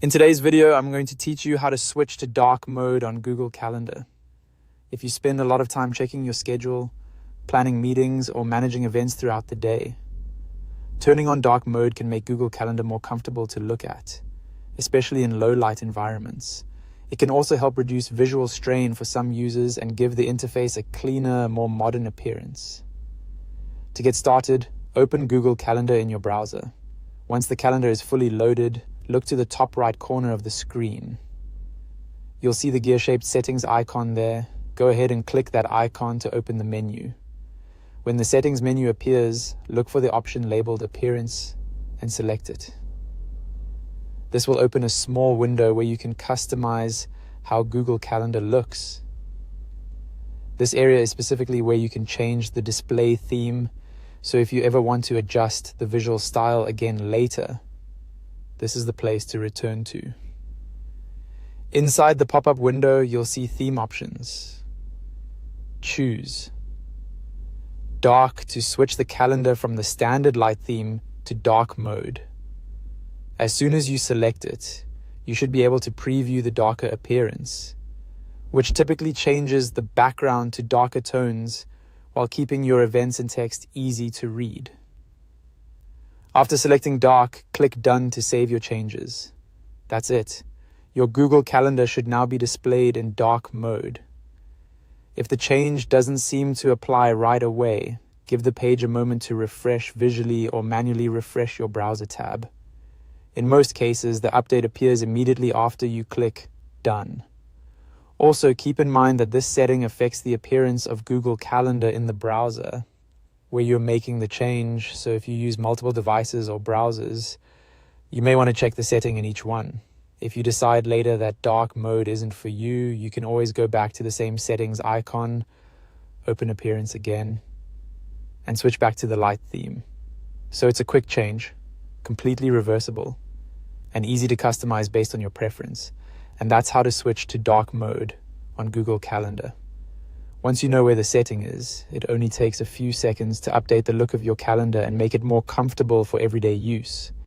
In today's video, I'm going to teach you how to switch to dark mode on Google Calendar. If you spend a lot of time checking your schedule, planning meetings, or managing events throughout the day, turning on dark mode can make Google Calendar more comfortable to look at, especially in low light environments. It can also help reduce visual strain for some users and give the interface a cleaner, more modern appearance. To get started, open Google Calendar in your browser. Once the calendar is fully loaded, look to the top right corner of the screen. You'll see the gear-shaped settings icon there. Go ahead and click that icon to open the menu. When the settings menu appears, look for the option labeled Appearance and select it. This will open a small window where you can customize how Google Calendar looks. This area is specifically where you can change the display theme, so if you ever want to adjust the visual style again later, this is the place to return to. Inside the pop-up window, you'll see theme options. Choose Dark to switch the calendar from the standard light theme to dark mode. As soon as you select it, you should be able to preview the darker appearance, which typically changes the background to darker tones while keeping your events and text easy to read. After selecting dark, click Done to save your changes. That's it. Your Google Calendar should now be displayed in dark mode. If the change doesn't seem to apply right away, give the page a moment to refresh visually or manually refresh your browser tab. In most cases, the update appears immediately after you click Done. Also, keep in mind that this setting affects the appearance of Google Calendar in the browser where you're making the change. So if you use multiple devices or browsers, you may want to check the setting in each one. If you decide later that dark mode isn't for you, you can always go back to the same settings icon, open Appearance again, and switch back to the light theme. So it's a quick change, completely reversible, and easy to customize based on your preference. And that's how to switch to dark mode on Google Calendar. Once you know where the setting is, it only takes a few seconds to update the look of your calendar and make it more comfortable for everyday use.